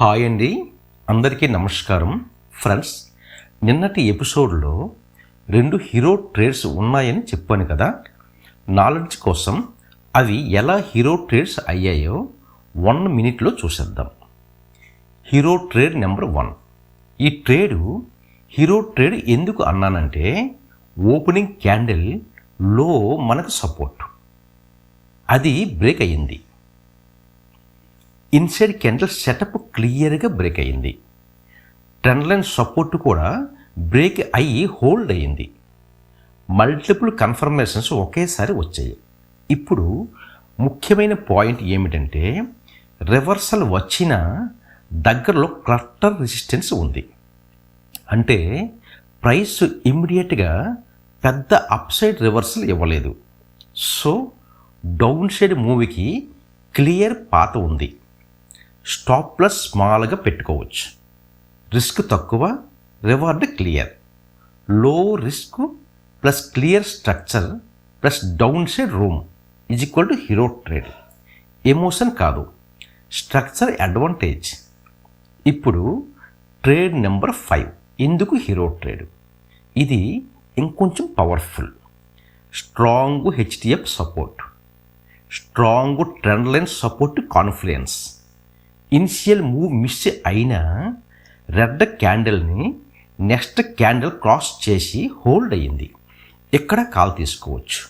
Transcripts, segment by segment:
Hi అండి, అందరికీ నమస్కారం. ఫ్రెండ్స్, నిన్నటి ఎపిసోడ్లో 2 హీరో ట్రేడ్స్ ఉన్నాయని చెప్పాను కదా. నాలెడ్జ్ కోసం అవి ఎలా హీరో ట్రేడ్స్ అయ్యాయో 1 మినిట్లో చూసేద్దాం. Hero trade number 1. ఈ ట్రేడు హీరో ట్రేడ్ ఎందుకు అన్నానంటే, ఓపెనింగ్ క్యాండిల్ లో మనకు సపోర్ట్, అది బ్రేక్ అయ్యింది. ఇన్సైడ్ క్యాండిల్ సెటప్ క్లియర్గా బ్రేక్ అయ్యింది. ట్రెండ్ లైన్ సపోర్ట్ కూడా బ్రేక్ అయ్యి హోల్డ్ అయ్యింది. మల్టిపుల్ కన్ఫర్మేషన్స్ ఒకేసారి వచ్చాయి. ఇప్పుడు ముఖ్యమైన పాయింట్ ఏమిటంటే, రివర్సల్ వచ్చిన దగ్గరలో క్లట్టర్ రెసిస్టెన్స్ ఉంది. అంటే ప్రైస్ ఇమ్మీడియట్గా పెద్ద అప్సైడ్ రివర్సల్ ఇవ్వలేదు. సో డౌన్ సైడ్ మూవీకి క్లియర్ పాత్ ఉంది. స్టాప్ ప్లస్ స్మాల్గా పెట్టుకోవచ్చు. రిస్క్ తక్కువ, రివార్డ్ క్లియర్. లో risk plus clear structure plus down side room is equal to hero trade. Emotion కాదు, స్ట్రక్చర్ అడ్వాంటేజ్. ఇప్పుడు ట్రేడ్ నెంబర్ 5. ఎందుకు హీరో ట్రేడ్? ఇది ఇంకొంచెం powerful. Strong HDF support, strong trend line support confluence. Initial move miss అయినా red క్యాండిల్ని next candle cross చేసి hold అయ్యింది. ఇక్కడ call తీసుకోవచ్చు.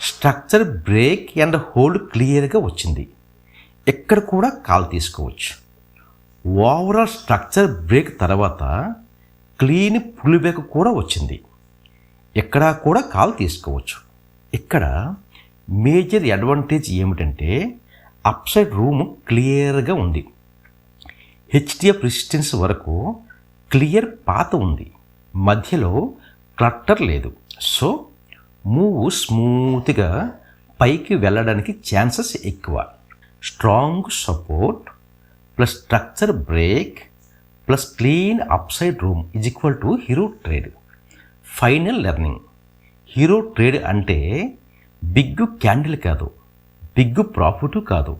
స్ట్రక్చర్ బ్రేక్ అండ్ హోల్డ్ క్లియర్గా వచ్చింది. ఇక్కడ కూడా కాల్ తీసుకోవచ్చు. ఓవరాల్ స్ట్రక్చర్ బ్రేక్ తర్వాత క్లీన్ పుల్ బ్యాక్ కూడా వచ్చింది. ఇక్కడ కూడా కాల్ తీసుకోవచ్చు. ఇక్కడ మేజర్ అడ్వాంటేజ్ ఏమిటంటే, అప్సైడ్ రూమ్ క్లియర్గా ఉంది. హెచ్డిఎఫ్ రెసిస్టెన్స్ వరకు క్లియర్ పాత్ ఉంది. మధ్యలో క్లట్టర్ లేదు. సో మూవ్ స్మూత్గా పైకి వెళ్ళడానికి ఛాన్సెస్ ఎక్కువ. Strong support plus structure break plus clean upside room is equal to hero trade. Final learning. Hero trade అంటే బిగ్ క్యాండిల్ కాదు, బిగ్ ప్రాఫిట్ కాదు.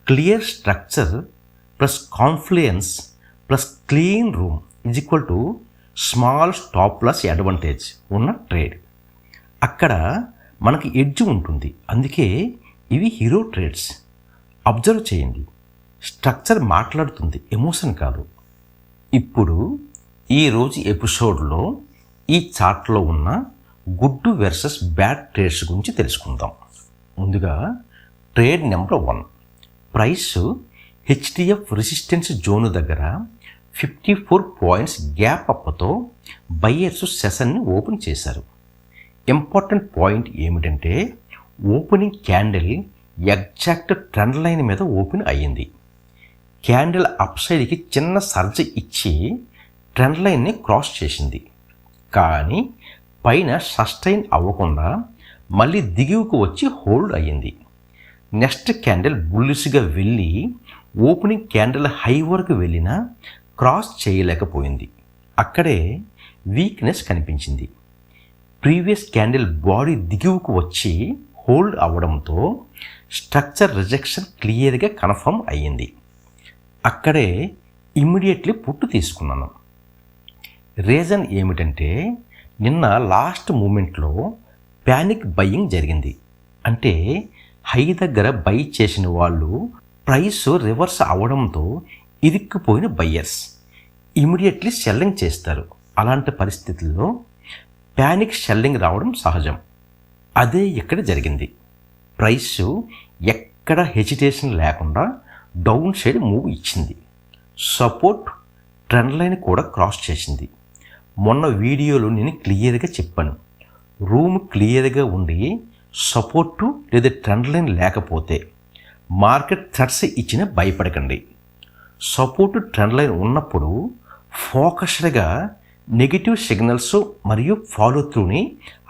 Clear structure plus confluence plus clean room is equal to small stop loss advantage ఉన్న trade. అక్కడ మనకి edge ఉంటుంది. అందుకే ఇవి hero trades. Observe చేయండి, స్ట్రక్చర్ మాట్లాడుతుంది, ఎమోషన్ కాదు. ఇప్పుడు ఈరోజు ఎపిసోడ్లో ఈ చార్ట్లో ఉన్న గుడ్ వర్సెస్ బ్యాడ్ ట్రేడ్స్ గురించి తెలుసుకుందాం. ముందుగా trade number 1. Price HDF resistance zone దగ్గర 54 పాయింట్స్ గ్యాప్ అప్తో బయ్యర్స్ సెషన్ని ఓపెన్ చేశారు. ఇంపార్టెంట్ పాయింట్ ఏమిటంటే, opening candle exact trend line మీద ఓపెన్ అయ్యింది. క్యాండిల్ అప్సైడ్కి చిన్న సర్జ్ ఇచ్చి ట్రెండ్ లైన్ని క్రాస్ చేసింది. కానీ పైన సస్టైన్ అవ్వకుండా మళ్ళీ దిగువకు వచ్చి హోల్డ్ అయ్యింది. నెక్స్ట్ క్యాండిల్ బుల్లిష్గా వెళ్ళి ఓపెనింగ్ క్యాండిల్ హై వరకు వెళ్ళినా క్రాస్ చేయలేకపోయింది. అక్కడే వీక్నెస్ కనిపించింది. ప్రీవియస్ క్యాండిల్ బాడీ దిగువకు వచ్చి హోల్డ్ అవ్వడంతో స్ట్రక్చర్ రిజెక్షన్ క్లియర్గా కన్ఫర్మ్ అయ్యింది. అక్కడే ఇమ్మీడియట్లీ పుట్టు తీసుకున్నాను. రీజన్ ఏమిటంటే, నిన్న లాస్ట్ మూమెంట్లో ప్యానిక్ బయ్యింగ్ జరిగింది. అంటే హై దగ్గర బై చేసిన వాళ్ళు ప్రైస్ రివర్స్ అవ్వడంతో ఇరుక్కుపోయిన బయ్యర్స్ ఇమీడియట్లీ సెల్లింగ్ చేస్తారు. అలాంటి పరిస్థితుల్లో ప్యానిక్ సెల్లింగ్ రావడం సహజం. అదే ఇక్కడ జరిగింది. ప్రైస్ ఎక్కడ హెజిటేషన్ లేకుండా డౌన్ సైడ్ మూవ్ ఇచ్చింది. సపోర్ట్ ట్రెండ్ లైన్ కూడా క్రాస్ చేసింది. మొన్న వీడియోలో నేను క్లియర్గా చెప్పాను, రూమ్ క్లియర్గా ఉండి సపోర్టు లేదా ట్రెండ్ లైన్ లేకపోతే మార్కెట్ థ్రెట్స్ ఇచ్చిన భయపడకండి. సపోర్టు ట్రెండ్ లైన్ ఉన్నప్పుడు ఫోకస్డ్గా నెగిటివ్ సిగ్నల్స్ మరియు ఫాలో త్రూని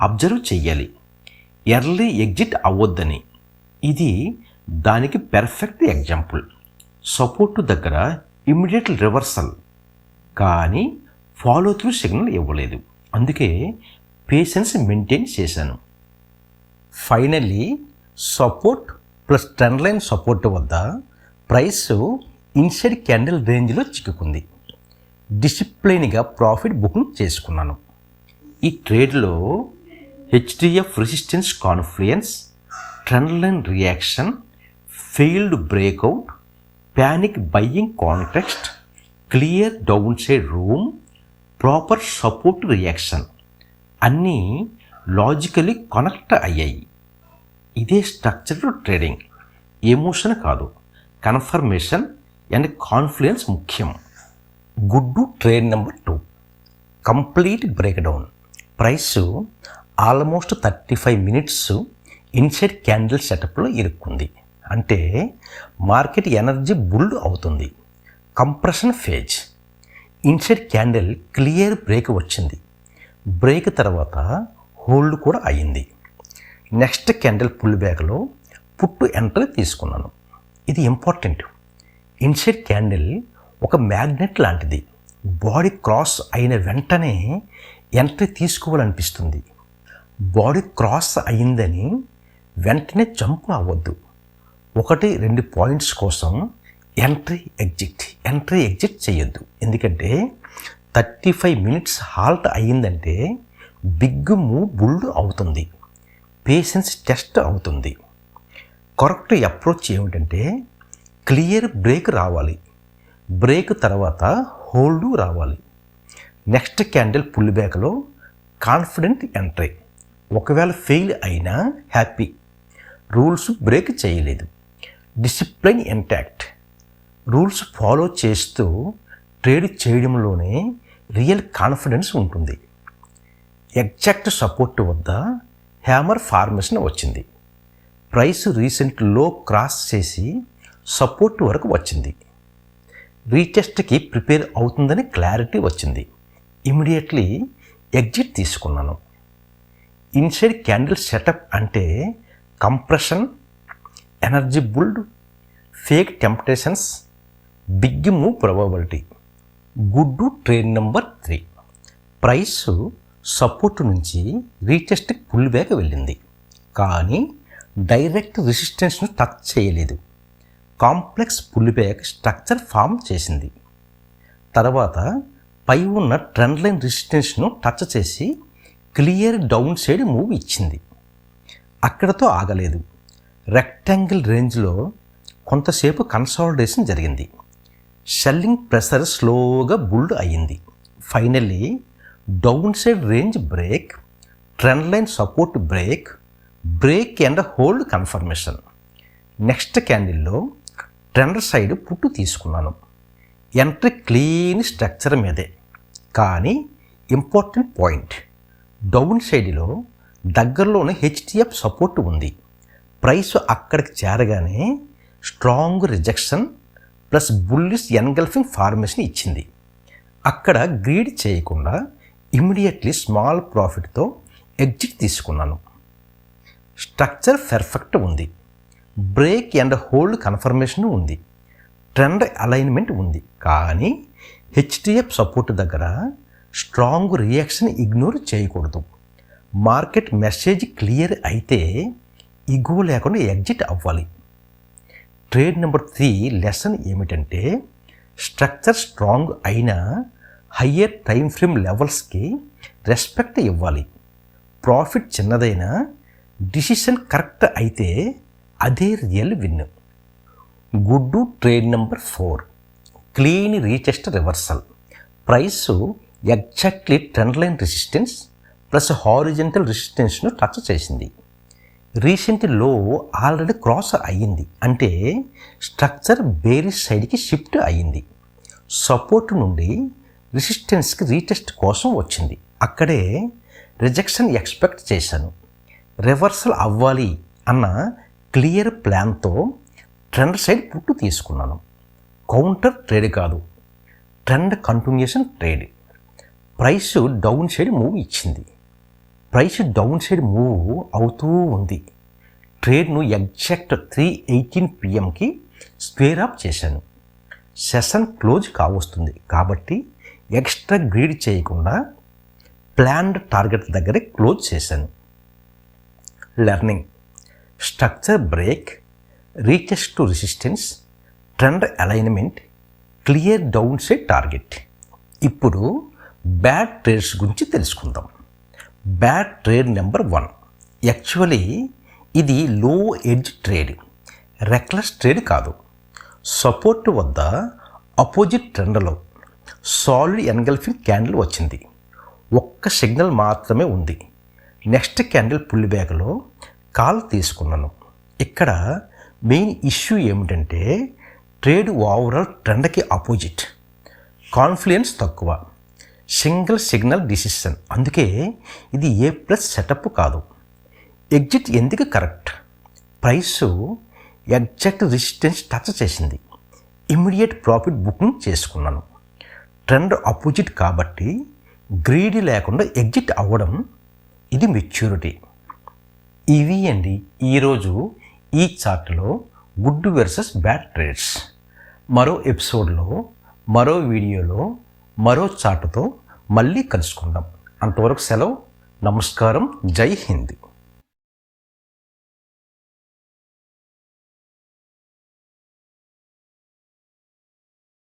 అబ్జర్వ్ చేయాలి. ఎర్లీ ఎగ్జిట్ అవ్వొద్దని. ఇది దానికి పెర్ఫెక్ట్ ఎగ్జాంపుల్. సపోర్టు దగ్గర ఇమ్మీడియట్ రివర్సల్, కానీ ఫాలో త్రూ సిగ్నల్ ఇవ్వలేదు. అందుకే పేషెన్స్ మెయింటైన్ చేశాను. Finally support plus trend line support వద్ద ప్రైస్ ఇన్సైడ్ క్యాండిల్ రేంజ్లో చిక్కుకుంది. డిసిప్లైన్గా ప్రాఫిట్ బుకింగ్ చేసుకున్నాను. ఈ ట్రేడ్లో హెచ్డిఎఫ్ resistance confluence, trend line reaction, failed breakout, panic buying context, clear down side room, proper support reaction అన్నీ లాజికలీ కనెక్ట్ అయ్యాయి. ఇదే స్ట్రక్చర్డ్ ట్రేడింగ్. ఎమోషన్ కాదు, కన్ఫర్మేషన్ అండ్ కాన్ఫ్లుయెన్స్ ముఖ్యం. Good trade number 2, complete breakdown. Price almost 35 minutes inside candle సెటప్లో ఇరుక్కుంది. అంటే market energy build అవుతుంది. Compression phase. Inside candle clear break వచ్చింది. బ్రేక్ తర్వాత హోల్డ్ కూడా అయ్యింది. నెక్స్ట్ క్యాండిల్ పుల్ బ్యాక్లో పుట్టు ఎంట్రీ తీసుకున్నాను. ఇది ఇంపార్టెంట్. ఇన్సైడ్ క్యాండిల్ ఒక మ్యాగ్నెట్ లాంటిది. బాడీ క్రాస్ అయిన వెంటనే ఎంట్రీ తీసుకోవాలనిపిస్తుంది. బాడీ క్రాస్ అయిందని వెంటనే జంప్ అవ్వద్దు. 1-2 పాయింట్స్ కోసం ఎంట్రీ ఎగ్జిట్ చేయొద్దు. ఎందుకంటే 35 మినిట్స్ హాల్ట్ అయ్యిందంటే బిగ్ మూవ్ బుల్డ్ అవుతుంది. పేషెన్స్ టెస్ట్ అవుతుంది. కరెక్ట్ అప్రోచ్ ఏమిటంటే క్లియర్ బ్రేక్ రావాలి. బ్రేక్ తర్వాత హోల్డ్ రావాలి. నెక్స్ట్ క్యాండిల్ పుల్ బ్యాక్లో కాన్ఫిడెంట్ ఎంట్రీ. ఒకవేళ ఫెయిల్ అయినా హ్యాపీ. రూల్స్ బ్రేక్ చేయలేదు. Discipline intact. రూల్స్ ఫాలో చేస్తూ ట్రేడ్ చేయడంలోనే రియల్ కాన్ఫిడెన్స్ ఉంటుంది. ఎగ్జాక్ట్ సపోర్ట్ వద్ద హ్యామర్ ఫార్మేషన్ వచ్చింది. ప్రైస్ రీసెంట్ లో క్రాస్ చేసి సపోర్ట్ వరకు వచ్చింది. రీటెస్ట్కి ప్రిపేర్ అవుతుందని క్లారిటీ వచ్చింది. ఇమీడియట్లీ ఎగ్జిట్ తీసుకున్నాను. ఇన్సైడ్ క్యాండిల్ సెటప్ అంటే compression, energy build, fake temptations, big move probability. Good trade number 3. Price support నుంచి రీటెస్ట్కి పుల్ బ్యాక్ వెళ్ళింది. కానీ డైరెక్ట్ రెసిస్టెన్స్ను టచ్ చేయలేదు. Complex pull back structure form చేసింది. తర్వాత పై ఉన్న ట్రెండ్ లైన్ రెసిస్టెన్స్ను టచ్ చేసి క్లియర్ డౌన్ సైడ్ మూవ్ ఇచ్చింది. అక్కడతో ఆగలేదు. రెక్టాంగిల్ రేంజ్లో కొంతసేపు కన్సాలిడేషన్ జరిగింది. సెల్లింగ్ ప్రెషర్ స్లోగా బుల్డ్ అయ్యింది. Finally down side range break, trend line support break and hold confirmation. Next క్యాండిల్లో trend side పుట్టు తీసుకున్నాను. ఎంట్రీ క్లీన్ స్ట్రక్చర్ మీదే. కానీ ఇంపార్టెంట్ పాయింట్, డౌన్ సైడ్లో దగ్గరలోనే హెచ్డిఎఫ్ సపోర్ట్ ఉంది. ప్రైస్ అక్కడికి చేరగానే strong rejection plus bullish engulfing formation ఇచ్చింది. అక్కడ గ్రీడ్ చేయకుండా ఇమీడియట్లీ స్మాల్ ప్రాఫిట్తో ఎగ్జిట్ తీసుకున్నాను. స్ట్రక్చర్ పర్ఫెక్ట్ ఉంది. బ్రేక్ అండ్ హోల్డ్ కన్ఫర్మేషన్ ఉంది. ట్రెండ్ అలైన్మెంట్ ఉంది. కానీ హెచ్డిఎఫ్ సపోర్ట్ దగ్గర స్ట్రాంగ్ రియాక్షన్ ఇగ్నోర్ చేయకూడదు. మార్కెట్ మెసేజ్ క్లియర్ అయితే ఇగో లేకుండా ఎగ్జిట్ అవ్వాలి. ట్రేడ్ నెంబర్ 3 లెసన్ ఏమిటంటే స్ట్రక్చర్ స్ట్రాంగ్ అయినా హయ్యర్ టైం ఫ్రేమ్ లెవెల్స్కి రెస్పెక్ట్ ఇవ్వాలి. ప్రాఫిట్ చిన్నదైనా డిసిషన్ కరెక్ట్ అయితే అదే రియల్ విన్. గుడ్డు trade number 4, clean retest reversal. Price exactly trend line resistance plus horizontal రెసిస్టెన్స్ను టచ్ చేసింది. రీసెంట్ లో ఆల్రెడీ క్రాస్ అయ్యింది. అంటే స్ట్రక్చర్ బేరిష్ సైడ్కి షిఫ్ట్ అయ్యింది. సపోర్ట్ నుండి రెసిస్టెన్స్కి రీటెస్ట్ కోసం వచ్చింది. అక్కడే రిజెక్షన్ ఎక్స్పెక్ట్ చేశాను. రివర్సల్ అవ్వాలి అన్న క్లియర్ ప్లాన్తో ట్రెండ్ సైడ్ పుట్టు తీసుకున్నాను. కౌంటర్ ట్రేడ్ కాదు, trend continuation trade. Price down side move ఇచ్చింది. ప్రైస్ డౌన్ సైడ్ మూవ్ అవుతూ ఉంది. ట్రేడ్ను ఎగ్జాక్ట్ 3:18 PM స్క్వేర్ ఆఫ్ చేశాను. సెషన్ క్లోజ్ కావస్తుంది కాబట్టి ఎక్స్ట్రా గ్రీడ్ చేయకుండా ప్లాన్డ్ టార్గెట్ దగ్గరే క్లోజ్ చేశాను. Learning: structure break, retest to resistance, trend alignment, clear down side target. ఇప్పుడు బ్యాడ్ ట్రేడ్స్ గురించి తెలుసుకుందాం. Bad trade number 1. యాక్చువల్లీ ఇది లో ఎడ్జ్ ట్రేడ్, రెక్లెస్ ట్రేడ్ కాదు. సపోర్ట్ వద్ద అపోజిట్ ట్రెండ్లో సాలిడ్ ఎన్గల్ఫింగ్ క్యాండిల్ వచ్చింది. ఒక్క సిగ్నల్ మాత్రమే ఉంది. నెక్స్ట్ క్యాండిల్ పుల్ బ్యాక్లో కాల్ తీసుకున్నాను. ఇక్కడ మెయిన్ ఇష్యూ ఏమిటంటే ట్రేడ్ ఓవరాల్ ట్రెండ్కి ఆపోజిట్, కాన్ఫ్లుయెన్స్ తక్కువ, సింగిల్ సిగ్నల్ డిసిషన్. అందుకే ఇది A+ సెటప్ కాదు. ఎగ్జిట్ ఎందుకు correct? Price exact resistance touch చేసింది. ఇమ్మీడియట్ ప్రాఫిట్ బుకింగ్ చేసుకున్నాను. ట్రెండ్ అపోజిట్ కాబట్టి గ్రీడీ లేకుండా ఎగ్జిట్ అవ్వడం, ఇది మెచ్యూరిటీ. ఇవి అండి ఈరోజు ఈ చార్ట్లో గుడ్ వర్సెస్ బ్యాడ్ ట్రేడ్స్. మరో ఎపిసోడ్లో, మరో వీడియోలో, మరో చార్ట్తో మళ్ళీ కలుసుకుందాం. అంతవరకు సెలవు. నమస్కారం. జై హింద్.